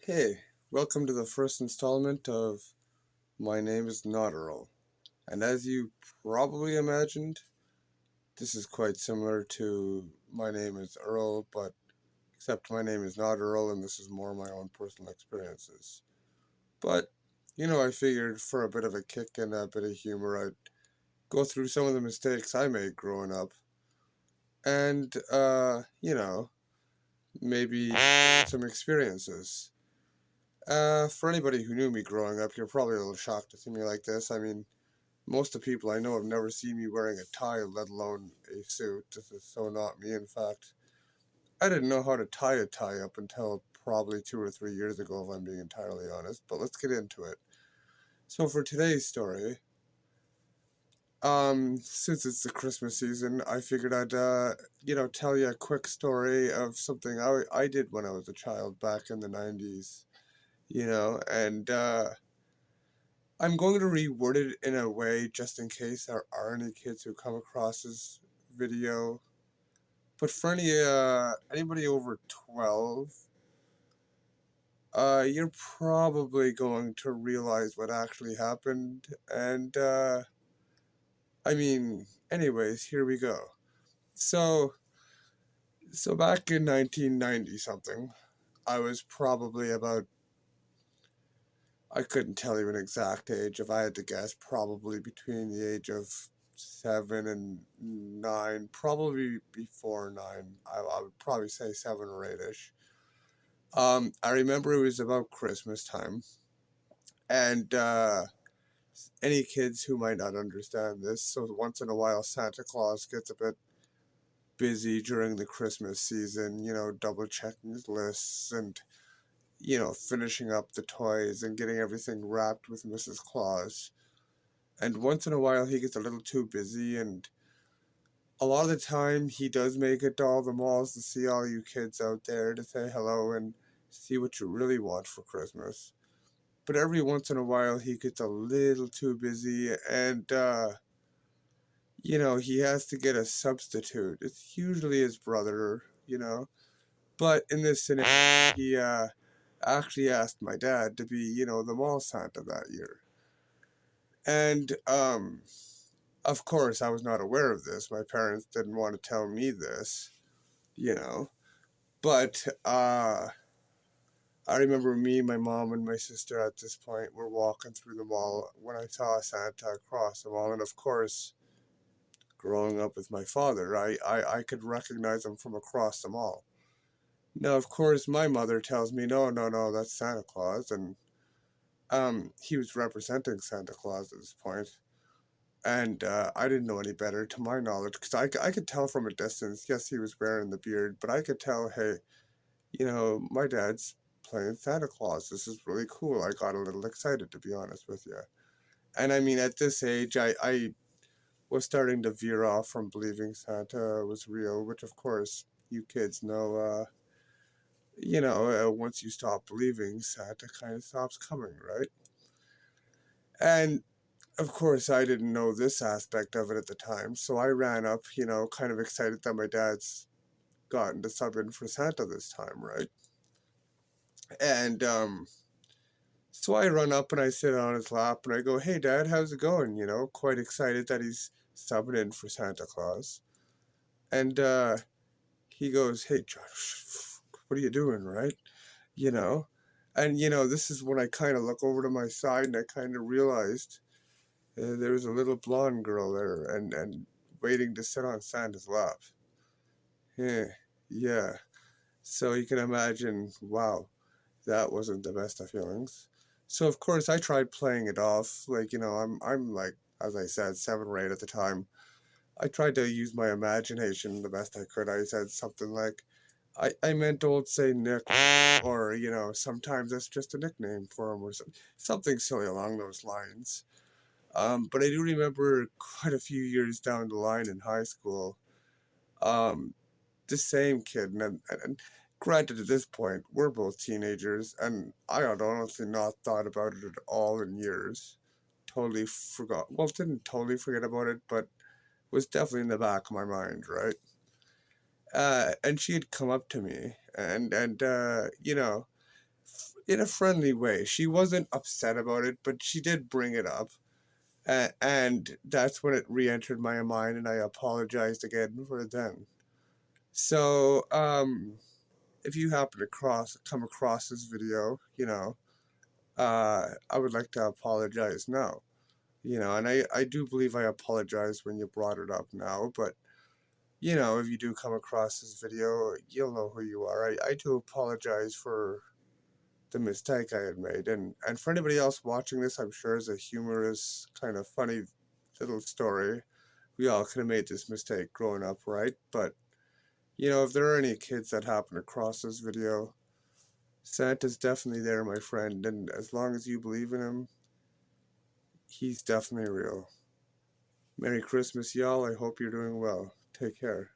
Hey, welcome to the first installment of My Name is Not Earl. And as you probably imagined, this is quite similar to My Name is Earl, but except my name is not Earl and this is more my own personal experiences. But, I figured for a bit of a kick and a bit of humor, I'd go through some of the mistakes I made growing up and, maybe some experiences. For anybody who knew me growing up, you're probably a little shocked to see me like this. I mean, most of the people I know have never seen me wearing a tie, let alone a suit. This is so not me. In fact, I didn't know how to tie a tie up until probably 2 or 3 years ago, if I'm being entirely honest. But let's get into it. So for today's story, since it's the Christmas season, I figured I'd, tell you a quick story of something I did when I was a child back in the 90s, and, I'm going to reword it in a way just in case there are any kids who come across this video. But for anybody over 12, you're probably going to realize what actually happened. And anyways, here we go. So so back in 1990 something, I was probably about, I couldn't tell you an exact age. If I had to guess, probably between the age of 7 and 9, probably before 9. I would probably say 7 or 8ish. I remember it was about Christmas time, and any kids who might not understand this, so once in a while Santa Claus gets a bit busy during the Christmas season, double checking his lists and finishing up the toys and getting everything wrapped with Mrs. Claus. And once in a while he gets a little too busy, and a lot of the time he does make it to all the malls to see all you kids out there to say hello and see what you really want for Christmas. But every once in a while he gets a little too busy, and he has to get a substitute. It's usually his brother, but in this scenario he actually asked my dad to be, the mall Santa that year. And of course, I was not aware of this. My parents didn't want to tell me this, you know. But I remember me, my mom, and my sister at this point were walking through the mall when I saw Santa across the mall. And of course, growing up with my father, I could recognize him from across the mall. Now, of course, my mother tells me, no, no, no, that's Santa Claus. And he was representing Santa Claus at this point. And I didn't know any better, to my knowledge, because I could tell from a distance. Yes, he was wearing the beard, but I could tell, hey, my dad's playing Santa Claus. This is really cool. I got a little excited, to be honest with you. And I mean, at this age, I was starting to veer off from believing Santa was real, which, of course, you kids know, once you stop believing, Santa kind of stops coming, right? And of course, I didn't know this aspect of it at the time, so I ran up, kind of excited that my dad's gotten to sub in for Santa this time, right? And so I run up and I sit on his lap and I go, "Hey, Dad, how's it going?" Quite excited that he's subbing in for Santa Claus. And he goes, "Hey, Josh, what are you doing, right?" You know, and this is when I kind of look over to my side and I kind of realized there was a little blonde girl there and waiting to sit on Santa's lap. Yeah, yeah. So you can imagine, wow, that wasn't the best of feelings. So of course I tried playing it off, like I'm like, as I said, 7 or 8 at the time. I tried to use my imagination the best I could. I said something like, I meant old Saint Nick, or sometimes that's just a nickname for him, or something silly along those lines. But I do remember quite a few years down the line in high school, um, the same kid, and granted at this point, we're both teenagers, and I had honestly not thought about it at all in years. Totally forgot. Well, didn't totally forget about it, but was definitely in the back of my mind, right? And she had come up to me, and in a friendly way. She wasn't upset about it, but she did bring it up. And that's when it re-entered my mind, and I apologized again for it then. So, if you happen to come across this video, I would like to apologize now. And I do believe I apologize when you brought it up now, but if you do come across this video, you'll know who you are. I do apologize for the mistake I had made. And for anybody else watching this, I'm sure is a humorous, kind of funny little story. We all could have made this mistake growing up, right? But, if there are any kids that happen to cross this video, Santa's definitely there, my friend. And as long as you believe in him, he's definitely real. Merry Christmas, y'all. I hope you're doing well. Take care.